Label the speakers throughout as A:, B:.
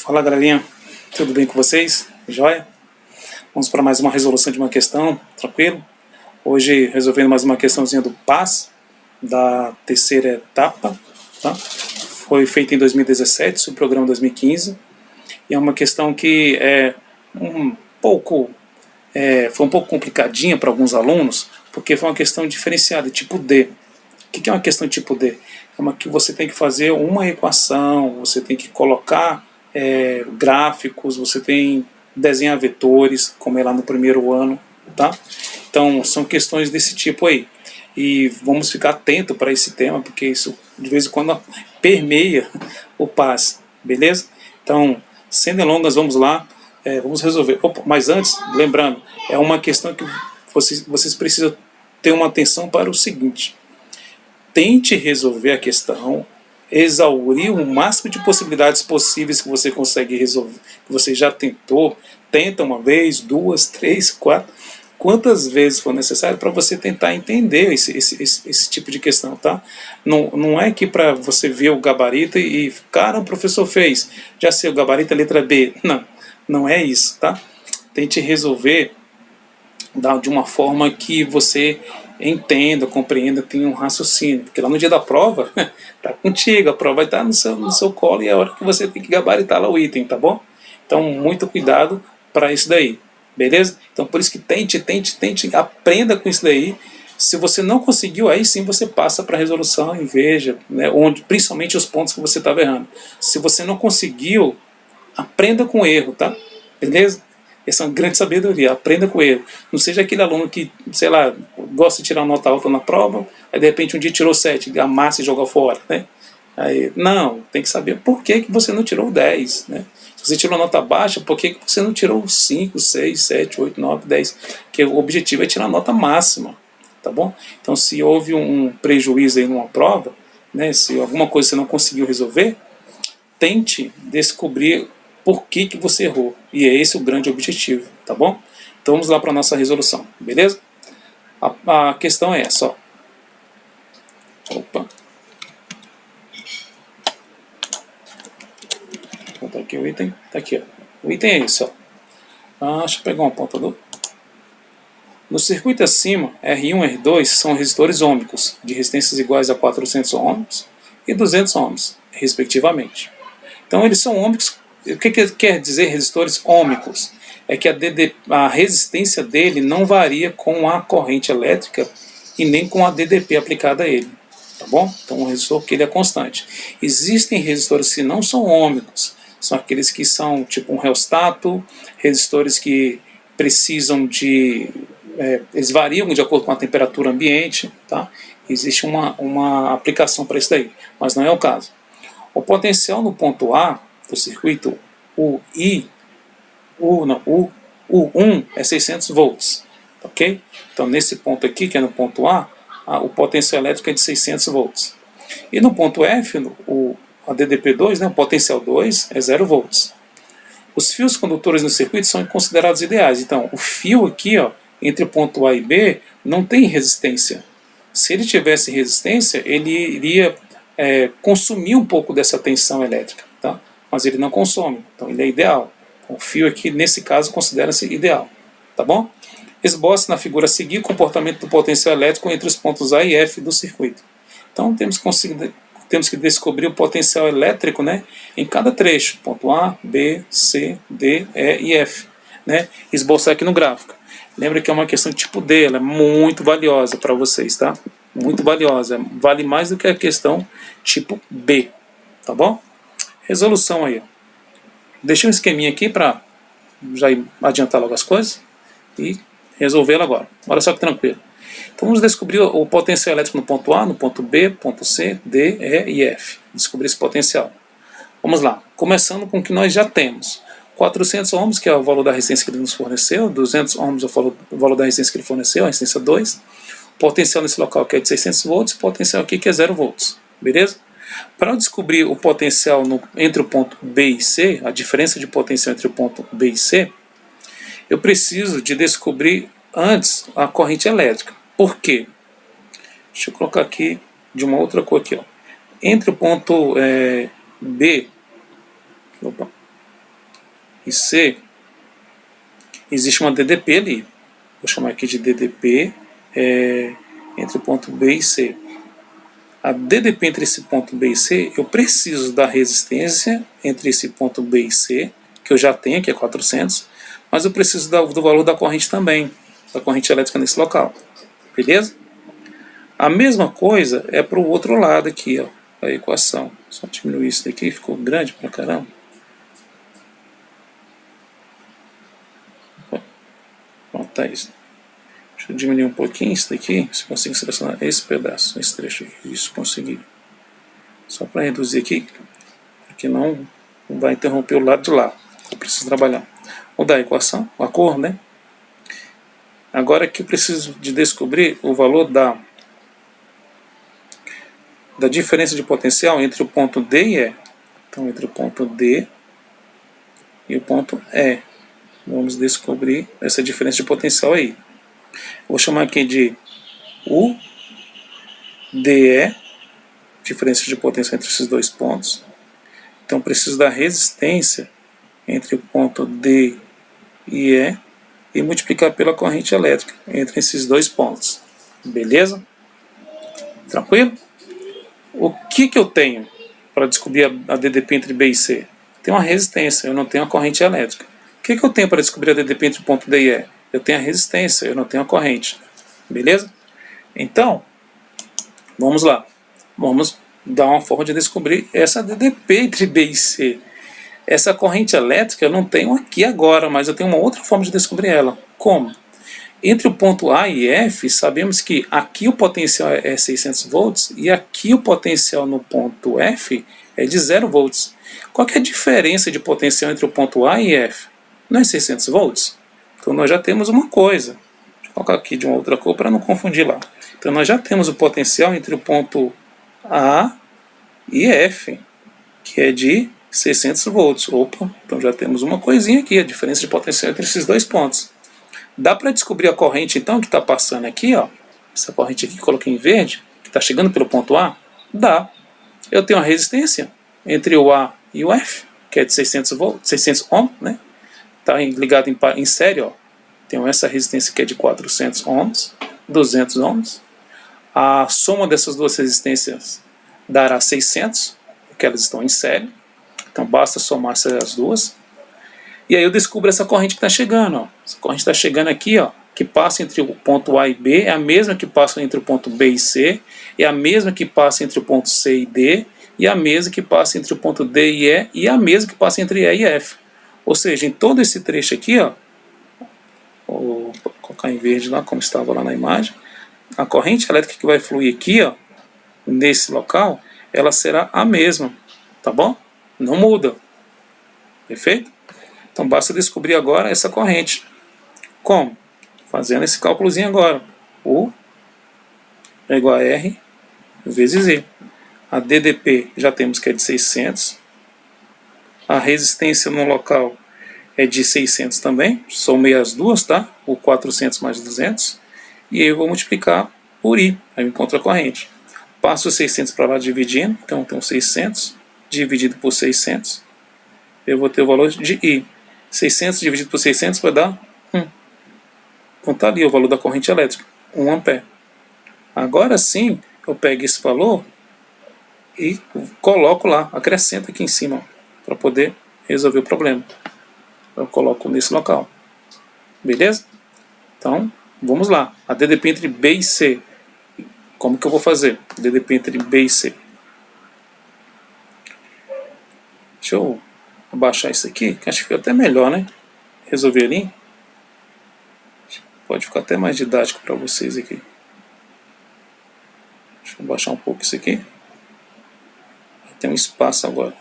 A: Fala galerinha, tudo bem com vocês? Joia? Vamos para mais uma resolução de uma questão, tranquilo? Hoje resolvendo mais uma questãozinha do PAS, da terceira etapa, tá? Foi feita em 2017, sobre o programa 2015, e é uma questão que foi um pouco complicadinha para alguns alunos, porque foi uma questão diferenciada, tipo D. O que é uma questão tipo D? É uma que você tem que fazer uma equação, você tem que colocar gráficos, você tem desenhar vetores, como é lá no primeiro ano, tá? Então, são questões desse tipo aí. E vamos ficar atento para esse tema, porque isso de vez em quando permeia o PAS, beleza? Então, sem delongas, vamos lá, vamos resolver. Opa, mas antes, lembrando, é uma questão que vocês precisam ter uma atenção para o seguinte: tente resolver a questão, exaurir o máximo de possibilidades possíveis que você consegue resolver, que você já tentou, tenta uma vez, duas, três, quatro, quantas vezes for necessário para você tentar entender esse tipo de questão, tá? Não é que para você ver o gabarito e, cara, o professor fez, já sei o gabarito, a letra B. Não é isso, tá? Tente resolver de uma forma que você entenda, compreenda, tenha um raciocínio, porque lá no dia da prova, tá contigo, a prova vai estar no seu colo e é a hora que você tem que gabaritar lá o item, tá bom? Então, muito cuidado para isso daí, beleza? Então, por isso que tente, aprenda com isso daí. Se você não conseguiu, aí sim você passa para a resolução e veja, né, onde, principalmente os pontos que você estava errando. Se você não conseguiu, aprenda com o erro, tá? Beleza? Essa é uma grande sabedoria, aprenda com o erro. Não seja aquele aluno que, sei lá, gosta de tirar uma nota alta na prova, aí de repente um dia tirou 7, amassa e joga fora, né? Aí, não, tem que saber por que você não tirou 10, né? Se você tirou nota baixa, por que você não tirou 5, 6, 7, 8, 9, 10? Porque o objetivo é tirar a nota máxima, tá bom? Então, se houve um prejuízo aí numa prova, né, se alguma coisa você não conseguiu resolver, tente descobrir por que você errou. E é esse o grande objetivo, tá bom? Então vamos lá para a nossa resolução, beleza? A questão é essa, ó. Opa. Vou botar aqui o item, tá aqui, ó. O item é esse, ó. Deixa eu pegar um apontador. No circuito acima, R1 e R2 são resistores ômicos, de resistências iguais a 400 ohms e 200 ohms, respectivamente. Então eles são ômicos. O que quer dizer resistores ômicos? É que a resistência dele não varia com a corrente elétrica e nem com a DDP aplicada a ele. Tá bom? Então, um resistor que ele é constante. Existem resistores que não são ômicos, são aqueles que são tipo um reostato, resistores que precisam de... eles variam de acordo com a temperatura ambiente, tá? Existe uma aplicação para isso daí, mas não é o caso. O potencial no ponto A do circuito, U1 é 600 volts, ok? Então, nesse ponto aqui, que é no ponto A, o potencial elétrico é de 600 volts. E no ponto F, a DDP2, né, o potencial 2 é 0 volts. Os fios condutores no circuito são considerados ideais. Então, o fio aqui, ó, entre o ponto A e B, não tem resistência. Se ele tivesse resistência, ele iria consumir um pouco dessa tensão elétrica, tá? Mas ele não consome, então ele é ideal. O fio aqui, nesse caso, considera-se ideal, tá bom? Esboce na figura a seguir o comportamento do potencial elétrico entre os pontos A e F do circuito. Então temos que descobrir o potencial elétrico, né, em cada trecho, ponto A, B, C, D, E e F, né? Esboçar aqui no gráfico. Lembra que é uma questão de tipo D, ela é muito valiosa para vocês, tá? Muito valiosa, vale mais do que a questão tipo B, tá bom? Resolução aí. Deixei um esqueminha aqui para já adiantar logo as coisas e resolvê-la agora. Olha só que tranquilo. Então vamos descobrir o potencial elétrico no ponto A, no ponto B, ponto C, D, E e F. Descobrir esse potencial. Vamos lá, começando com o que nós já temos. 400 ohms, que é o valor da resistência que ele nos forneceu, 200 ohms é o valor da resistência que ele forneceu, a resistência 2. Potencial nesse local que é de 600 volts, potencial aqui que é 0 volts, beleza? Para descobrir o potencial entre o ponto B e C, a diferença de potencial entre o ponto B e C, eu preciso de descobrir antes a corrente elétrica. Por quê? Deixa eu colocar aqui de uma outra cor aqui, ó. Entre o ponto B, opa, e C, existe uma DDP ali. Vou chamar aqui de DDP entre o ponto B e C. A DDP entre esse ponto B e C, eu preciso da resistência entre esse ponto B e C, que eu já tenho, que é 400, mas eu preciso do valor da corrente também, da corrente elétrica nesse local. Beleza? A mesma coisa é para o outro lado aqui, ó, a equação. Só diminuir isso daqui, ficou grande pra caramba. Pronto, tá isso. Deixa eu diminuir um pouquinho isso daqui, se eu consigo selecionar esse pedaço, esse trecho aqui. Isso, consegui. Só para reduzir aqui, porque não vai interromper o lado de lá. Eu preciso trabalhar. Vou dar a equação, a cor, né? Agora aqui eu preciso de descobrir o valor da diferença de potencial entre o ponto D e E. Então, entre o ponto D e o ponto E. Vamos descobrir essa diferença de potencial aí. Vou chamar aqui de UDE, diferença de potência entre esses dois pontos. Então, preciso da resistência entre o ponto D e E multiplicar pela corrente elétrica entre esses dois pontos. Beleza? Tranquilo? O que eu tenho para descobrir a DDP entre B e C? Tem uma resistência, eu não tenho a corrente elétrica. O que eu tenho para descobrir a DDP entre o ponto D e E? Eu tenho a resistência, eu não tenho a corrente. Beleza? Então, vamos lá. Vamos dar uma forma de descobrir essa DDP entre B e C. Essa corrente elétrica eu não tenho aqui agora, mas eu tenho uma outra forma de descobrir ela. Como? Entre o ponto A e F, sabemos que aqui o potencial é 600 volts e aqui o potencial no ponto F é de 0 volts. Qual que é a diferença de potencial entre o ponto A e F? Não é 600 volts? Então nós já temos uma coisa. Deixa eu colocar aqui de uma outra cor para não confundir lá. Então nós já temos o potencial entre o ponto A e F, que é de 600 volts. Opa, então já temos uma coisinha aqui, a diferença de potencial entre esses dois pontos. Dá para descobrir a corrente, então, que está passando aqui, ó, essa corrente aqui que coloquei em verde, que está chegando pelo ponto A? Dá. Eu tenho a resistência entre o A e o F, que é de 600 volts, 600 ohms, né? Está ligado em série, ó. Tenho essa resistência que é de 400 ohms, 200 ohms. A soma dessas duas resistências dará 600, porque elas estão em série. Então basta somar essas duas. E aí eu descubro essa corrente que está chegando. Ó. Essa corrente está chegando aqui, ó, que passa entre o ponto A e B, é a mesma que passa entre o ponto B e C, é a mesma que passa entre o ponto C e D, e a mesma que passa entre o ponto D e E, e a mesma que passa entre E e F. Ou seja, em todo esse trecho aqui, ó, vou colocar em verde lá, como estava lá na imagem, a corrente elétrica que vai fluir aqui, ó, nesse local, ela será a mesma, tá bom? Não muda. Perfeito? Então basta descobrir agora essa corrente. Como? Fazendo esse cálculozinho agora. U é igual a R vezes Z. A DDP já temos que é de 600. A resistência no local é de 600 também. Somei as duas, tá? O 400 mais 200. E aí eu vou multiplicar por I. Aí eu encontro a corrente. Passo 600 para lá dividindo. Então tem 600 dividido por 600. Eu vou ter o valor de I. 600 dividido por 600 vai dar 1. Então está ali o valor da corrente elétrica, 1 ampere. Agora sim, eu pego esse valor e coloco lá, acrescento aqui em cima, para poder resolver o problema. Eu coloco nesse local. Beleza? Então, vamos lá. A DDP entre B e C. Como que eu vou fazer? DDP entre B e C. Deixa eu abaixar isso aqui, que acho que fica até melhor, né? Resolver ali. Pode ficar até mais didático para vocês aqui. Deixa eu baixar um pouco isso aqui. Tem um espaço agora.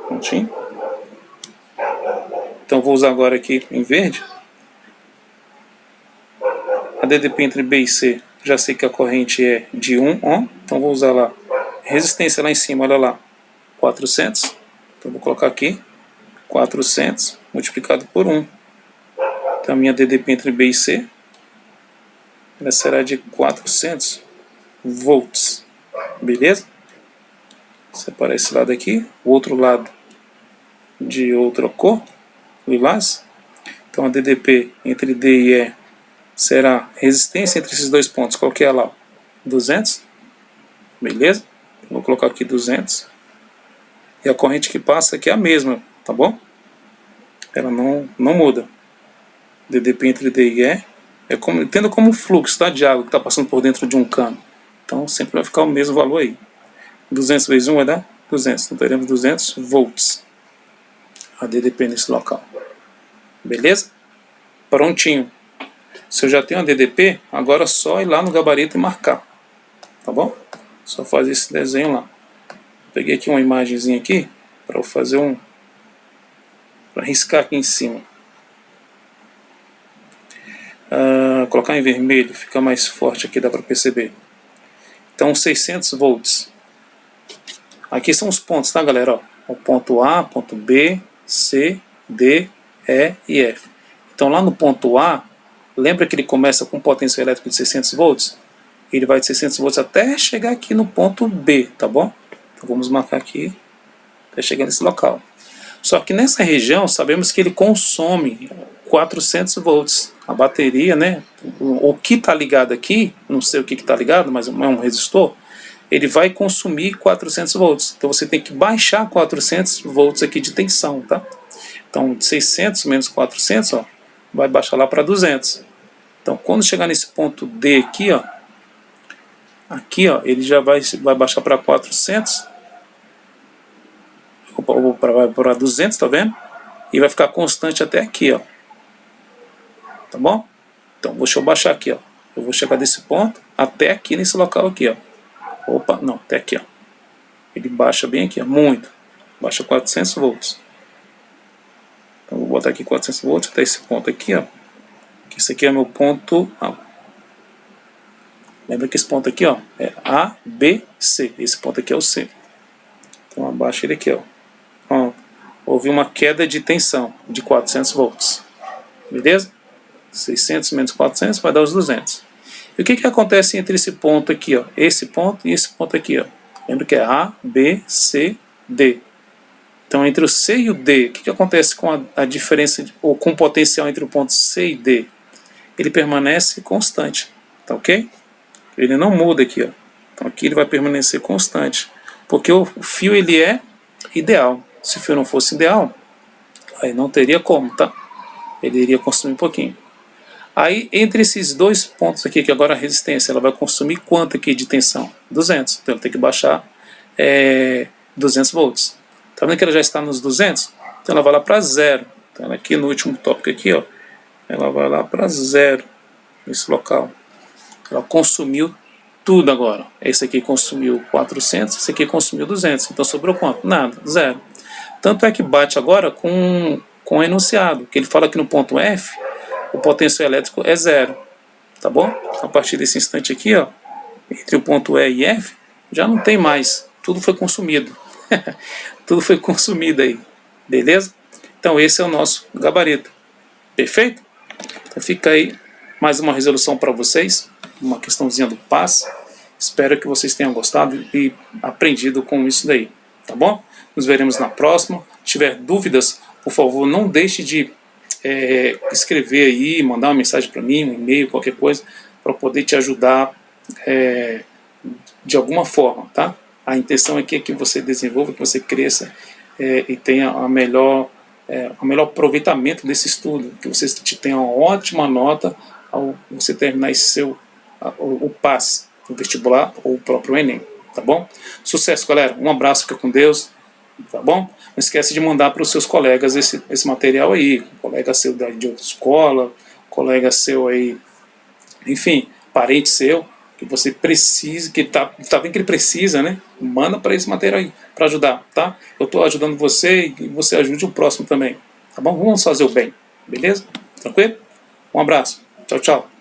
A: Prontinho. Então vou usar agora aqui em verde. A DDP entre B e C. Já sei que a corrente é de 1 ohm. Então vou usar lá. Resistência lá em cima, olha lá. 400. Então vou colocar aqui. 400 multiplicado por 1. Então a minha DDP entre B e C, ela será de 400 volts. Beleza? Separar esse lado aqui. O outro lado de outra cor, lilás. Então a DDP entre D e E será resistência entre esses dois pontos. Qual que é lá? 200. Beleza? Vou colocar aqui 200. E a corrente que passa aqui é a mesma, tá bom? Ela não muda. DDP entre D e E entenda como fluxo, tá, de água que está passando por dentro de um cano. Então sempre vai ficar o mesmo valor aí. 200 vezes 1 vai dar 200. Então teremos 200 volts a DDP nesse local. Beleza? Prontinho. Se eu já tenho a DDP, agora é só ir lá no gabarito e marcar. Tá bom? Só fazer esse desenho lá. Peguei aqui uma imagenzinha aqui para eu fazer para riscar aqui em cima. Colocar em vermelho, fica mais forte aqui, dá para perceber. Então 600 volts. Aqui são os pontos, tá, galera? Ó, o ponto A, ponto B, C, D, E e F. Então lá no ponto A, lembra que ele começa com potencial elétrico de 600 volts? Ele vai de 600 volts até chegar aqui no ponto B, tá bom? Então vamos marcar aqui até chegar nesse local. Só que nessa região sabemos que ele consome 400 volts. A bateria, né? O que está ligado aqui, não sei o que está ligado, mas é um resistor, ele vai consumir 400 volts. Então você tem que baixar 400 volts aqui de tensão, tá? Então de 600 menos 400, ó, vai baixar lá para 200. Então quando chegar nesse ponto D aqui, ó, ele já vai baixar para 400, para 200, tá vendo? E vai ficar constante até aqui, ó. Tá bom? Então deixa eu baixar aqui, ó. Eu vou chegar desse ponto até aqui nesse local aqui, ó. Opa, não, até aqui, ó. Ele baixa bem aqui, ó, muito. Baixa 400 volts. Então vou botar aqui 400 volts até esse ponto aqui, ó. Que esse aqui é meu ponto A. Lembra que esse ponto aqui, ó, é A, B, C. Esse ponto aqui é o C. Então abaixa ele aqui, ó. Pronto. Houve uma queda de tensão de 400 volts. Beleza? 600 menos 400 vai dar os 200. E o que acontece entre esse ponto aqui, ó, esse ponto e esse ponto aqui, ó? Lembra que é A, B, C, D. Então entre o C e o D, o que acontece com a diferença, ou com o potencial entre o ponto C e D? Ele permanece constante, tá ok? Ele não muda aqui, ó. Então aqui ele vai permanecer constante, porque o fio ele é ideal. Se o fio não fosse ideal, aí não teria como, tá? Ele iria consumir um pouquinho. Aí, entre esses dois pontos aqui, que agora a resistência, ela vai consumir quanto aqui de tensão? 200. Então, ela tem que baixar 200 volts. Tá vendo que ela já está nos 200? Então, ela vai lá para zero. Então, ela aqui no último tópico aqui, ó, ela vai lá para zero, nesse local. Ela consumiu tudo agora. Esse aqui consumiu 400, esse aqui consumiu 200. Então, sobrou quanto? Nada, zero. Tanto é que bate agora com o enunciado, que ele fala que no ponto F, o potencial elétrico é zero, tá bom? A partir desse instante aqui, ó, entre o ponto E e F, já não tem mais, tudo foi consumido. Tudo foi consumido aí, beleza? Então esse é o nosso gabarito, perfeito? Então fica aí mais uma resolução para vocês, uma questãozinha do PAS. Espero que vocês tenham gostado e aprendido com isso daí, tá bom? Nos veremos na próxima. Se tiver dúvidas, por favor, não deixe de escrever aí, mandar uma mensagem para mim, um e-mail, qualquer coisa, para poder te ajudar de alguma forma, tá? A intenção aqui é que você desenvolva, que você cresça e tenha o melhor aproveitamento desse estudo, que você tenha uma ótima nota ao você terminar o PAS, o vestibular ou o próprio Enem, tá bom? Sucesso, galera, um abraço, fica com Deus, tá bom? Não esquece de mandar para os seus colegas esse material aí, colega seu de outra escola, colega seu aí, enfim, parente seu, que você precisa, que tá vendo que ele precisa, né? Manda para esse material aí, para ajudar, tá? Eu estou ajudando você e você ajude o próximo também, tá bom? Vamos fazer o bem, beleza? Tranquilo? Um abraço, tchau, tchau.